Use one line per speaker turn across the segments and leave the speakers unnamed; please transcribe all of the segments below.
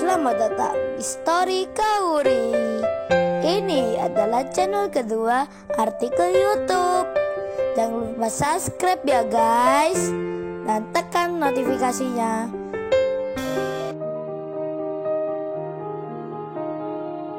selamat datang di Story Kauri. Ini adalah channel kedua artikel YouTube. Jangan lupa subscribe ya guys, dan tekan notifikasinya.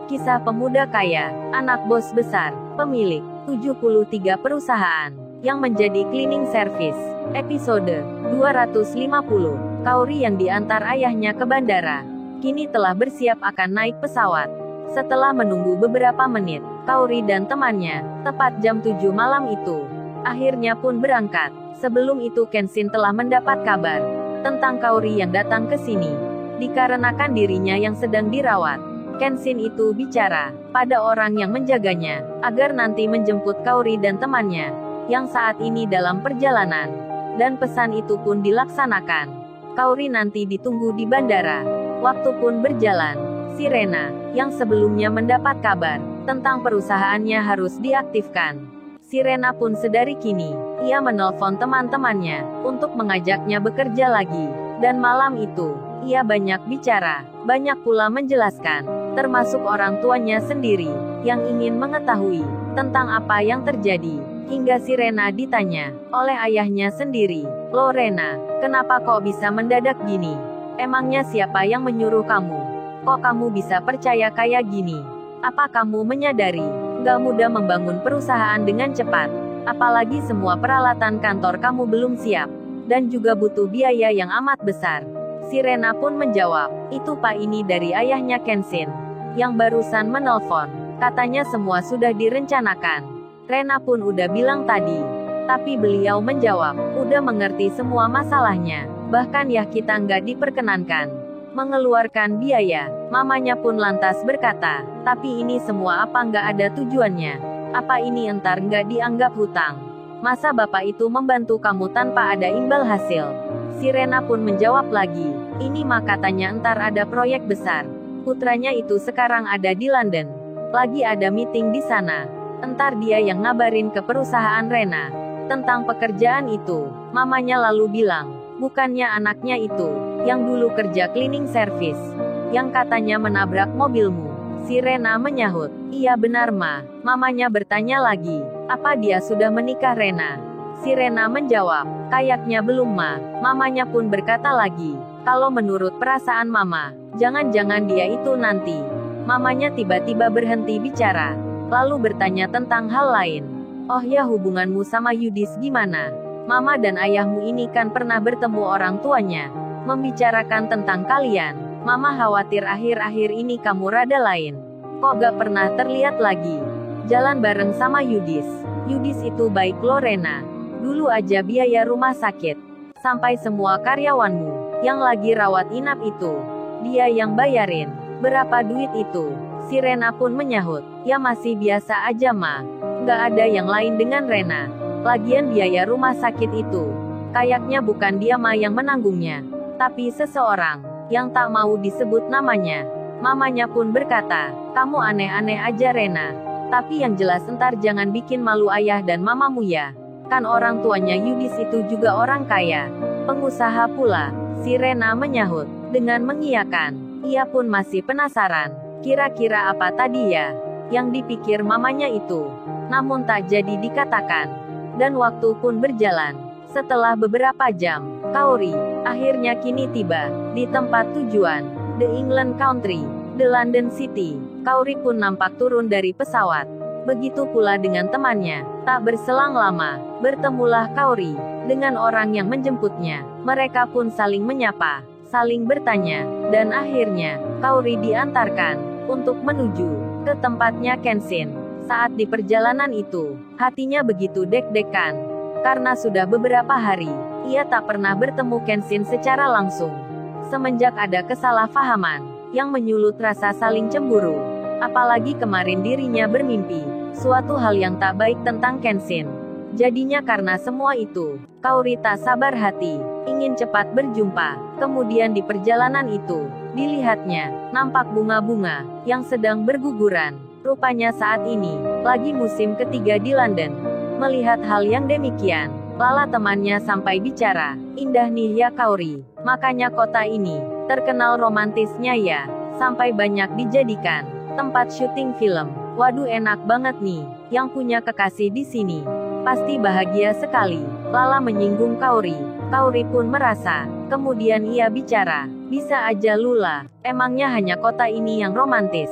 Kisah pemuda kaya, anak bos besar, pemilik 73 perusahaan, yang menjadi cleaning service. Episode 250. Kauri yang diantar ayahnya ke bandara, kini telah bersiap akan naik pesawat. Setelah menunggu beberapa menit, Kauri dan temannya, tepat jam 7 malam itu, akhirnya pun berangkat. Sebelum itu Kenshin telah mendapat kabar tentang Kauri yang datang ke sini. Dikarenakan dirinya yang sedang dirawat, Kenshin itu bicara pada orang yang menjaganya, agar nanti menjemput Kauri dan temannya, yang saat ini dalam perjalanan. Dan pesan itu pun dilaksanakan. Kauri nanti ditunggu di bandara. Waktu pun berjalan. Si Rena, yang sebelumnya mendapat kabar tentang perusahaannya harus diaktifkan. Si Rena pun sedari kini, ia menelpon teman-temannya untuk mengajaknya bekerja lagi. Dan malam itu, ia banyak bicara, banyak pula menjelaskan, termasuk orang tuanya sendiri, yang ingin mengetahui tentang apa yang terjadi. Hingga si Rena ditanya oleh ayahnya sendiri, "Loh Rena, kenapa kok bisa mendadak gini? Emangnya siapa yang menyuruh kamu? Kok kamu bisa percaya kayak gini? Apa kamu menyadari, gak mudah membangun perusahaan dengan cepat? Apalagi semua peralatan kantor kamu belum siap, dan juga butuh biaya yang amat besar." Si Rena pun menjawab, "Itu Pak, ini dari ayahnya Kenshin, yang barusan menelpon. Katanya semua sudah direncanakan. Rena pun udah bilang tadi." Tapi beliau menjawab, "Udah mengerti semua masalahnya. Bahkan ya kita nggak diperkenankan mengeluarkan biaya." Mamanya pun lantas berkata, "Tapi ini semua apa nggak ada tujuannya? Apa ini entar nggak dianggap hutang? Masa bapak itu membantu kamu tanpa ada imbal hasil?" Si Rena pun menjawab lagi, "Ini mah katanya entar ada proyek besar. Putranya itu sekarang ada di London. Lagi ada meeting di sana. Entar dia yang ngabarin ke perusahaan Rena tentang pekerjaan itu." Mamanya lalu bilang, "Bukannya anaknya itu, yang dulu kerja cleaning service, yang katanya menabrak mobilmu?" Si Rena menyahut, "Iya benar Ma." Mamanya bertanya lagi, "Apa dia sudah menikah Rena?" Si Rena menjawab, "Kayaknya belum Ma." Mamanya pun berkata lagi, "Kalau menurut perasaan Mama, jangan-jangan dia itu nanti." Mamanya tiba-tiba berhenti bicara, lalu bertanya tentang hal lain. "Oh ya, hubunganmu sama Yudis gimana? Mama dan ayahmu ini kan pernah bertemu orang tuanya, membicarakan tentang kalian. Mama khawatir akhir-akhir ini kamu rada lain. Kok gak pernah terlihat lagi jalan bareng sama Yudis? Yudis itu baik loh Rena. Dulu aja biaya rumah sakit, sampai semua karyawanmu yang lagi rawat inap itu, dia yang bayarin." "Berapa duit itu?" Si Rena pun menyahut, "Ya masih biasa aja Ma. Nggak ada yang lain dengan Rena. Lagian biaya rumah sakit itu, kayaknya bukan dia Ma yang menanggungnya, tapi seseorang, yang tak mau disebut namanya." Mamanya pun berkata, "Kamu aneh-aneh aja Rena. Tapi yang jelas entar jangan bikin malu ayah dan mamamu ya. Kan orang tuanya Yudis itu juga orang kaya, pengusaha pula." Si Rena menyahut, dengan mengiyakan. Ia pun masih penasaran. Kira-kira apa tadi ya yang dipikir mamanya itu? Namun tak jadi dikatakan. Dan waktu pun berjalan. Setelah beberapa jam, Kauri akhirnya kini tiba di tempat tujuan, The England Country, The London City. Kauri pun nampak turun dari pesawat. Begitu pula dengan temannya. Tak berselang lama, bertemulah Kauri dengan orang yang menjemputnya. Mereka pun saling menyapa, saling bertanya, dan akhirnya Kauri diantarkan untuk menuju ke tempatnya Kenshin. Saat di perjalanan itu, hatinya begitu deg-degan, karena sudah beberapa hari ia tak pernah bertemu Kenshin secara langsung. Semenjak ada kesalahpahaman yang menyulut rasa saling cemburu, apalagi kemarin dirinya bermimpi suatu hal yang tak baik tentang Kenshin. Jadinya karena semua itu, Kauri tak sabar hati ingin cepat berjumpa. Kemudian di perjalanan itu, dilihatnya nampak bunga-bunga yang sedang berguguran. Rupanya saat ini lagi musim ketiga di London. Melihat hal yang demikian, Lala temannya sampai bicara, "Indah nih ya Kauri, makanya kota ini Terkenal romantisnya ya, sampai banyak dijadikan tempat syuting film. Waduh, enak banget nih, yang punya kekasih di sini. Pasti bahagia sekali. Lala menyinggung Kaori. Kaori pun merasa. Kemudian ia bicara, bisa aja Lula, emangnya hanya kota ini yang romantis?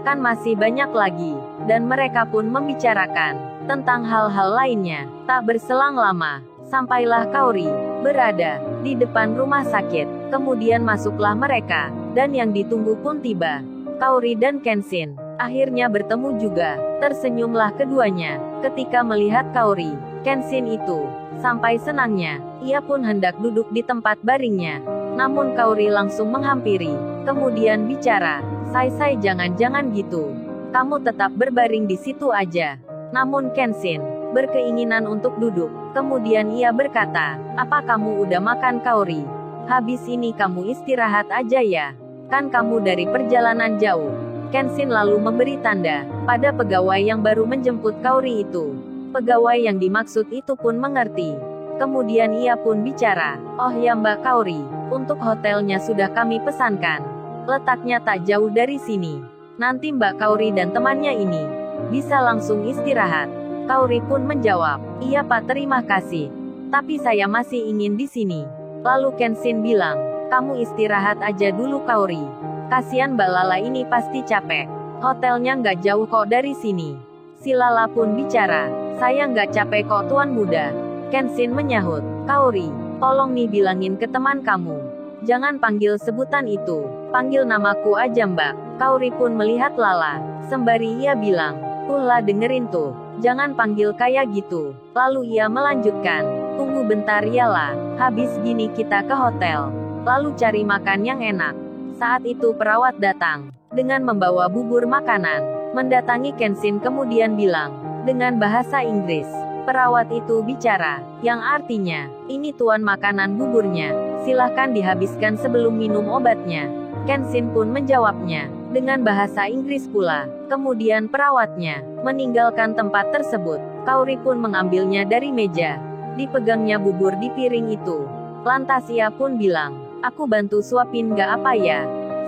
Kan masih banyak lagi. Dan mereka pun membicarakan tentang hal-hal lainnya. Tak berselang lama, sampailah Kaori berada di depan rumah sakit. Kemudian masuklah mereka, dan yang ditunggu pun tiba. Kaori dan Kenshin akhirnya bertemu juga. Tersenyumlah keduanya ketika melihat Kaori. Kenshin itu sampai senangnya, ia pun hendak duduk di tempat baringnya. Namun Kaori langsung menghampiri, kemudian bicara, "Sai, jangan gitu. Kamu tetap berbaring di situ aja." Namun Kenshin berkeinginan untuk duduk. Kemudian ia berkata, "Apa kamu udah makan, Kaori? Habis ini kamu istirahat aja ya. Kan kamu dari perjalanan jauh." Kenshin lalu memberi tanda pada pegawai yang baru menjemput Kaori itu. Pegawai yang dimaksud itu pun mengerti. Kemudian ia pun bicara, "Oh ya Mbak Kaori, untuk hotelnya sudah kami pesankan. Letaknya tak jauh dari sini. Nanti Mbak Kaori dan temannya ini bisa langsung istirahat." Kaori pun menjawab, "Iya Pak, terima kasih. Tapi saya masih ingin di sini." Lalu Kenshin bilang, "Kamu istirahat aja dulu Kaori. Kasihan Mbak Lala ini pasti capek. Hotelnya nggak jauh kok dari sini." Si Lala pun bicara, "Saya nggak capek kok Tuan Muda." Kenshin menyahut, "Kaori, tolong nih bilangin ke teman kamu. Jangan panggil sebutan itu. Panggil namaku aja Mbak." Kaori pun melihat Lala. Sembari ia bilang, "Lah dengerin tuh. Jangan panggil kayak gitu." Lalu ia melanjutkan, "Tunggu bentar ya La. Habis gini kita ke hotel. Lalu cari makan yang enak." Saat itu perawat datang dengan membawa bubur makanan. Mendatangi Kenshin kemudian bilang dengan bahasa Inggris. Perawat itu bicara, yang artinya, "Ini tuan makanan buburnya. Silahkan dihabiskan sebelum minum obatnya." Kenshin pun menjawabnya dengan bahasa Inggris pula. Kemudian perawatnya meninggalkan tempat tersebut. Kaori pun mengambilnya dari meja. Dipegangnya bubur di piring itu. Lantas ia pun bilang, "Aku bantu suapin gak apa ya?"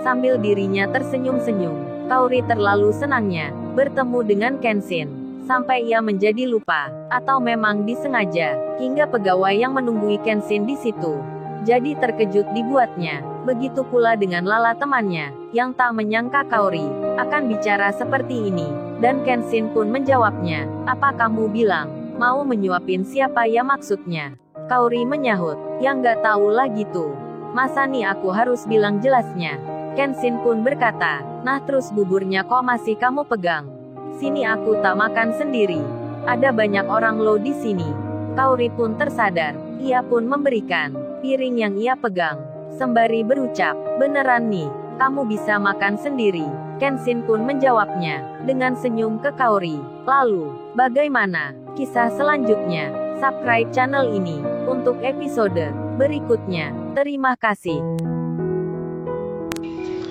Sambil dirinya tersenyum-senyum. Kaori terlalu senangnya bertemu dengan Kenshin, sampai ia menjadi lupa, atau memang disengaja, hingga pegawai yang menunggui Kenshin di situ jadi terkejut dibuatnya. Begitu pula dengan Lala temannya, yang tak menyangka Kaori akan bicara seperti ini. Dan Kenshin pun menjawabnya, "Apa kamu bilang mau menyuapin siapa ya maksudnya?" Kaori menyahut, "Yang gak tahu lah gitu. Masa nih aku harus bilang jelasnya?" Kenshin pun berkata, "Nah terus buburnya kok masih kamu pegang? Sini aku tak makan sendiri. Ada banyak orang lo di sini." Kaori pun tersadar. Ia pun memberikan piring yang ia pegang, sembari berucap, "Beneran nih, kamu bisa makan sendiri." Kenshin pun menjawabnya dengan senyum ke Kaori. Lalu, bagaimana kisah selanjutnya? Subscribe channel ini untuk episode berikutnya. Terima kasih.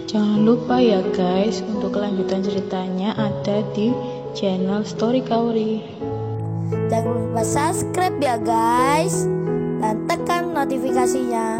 Jangan lupa ya guys, untuk kelanjutan ceritanya ada di channel Story Kaori.
Jangan lupa subscribe ya guys, dan tekan notifikasinya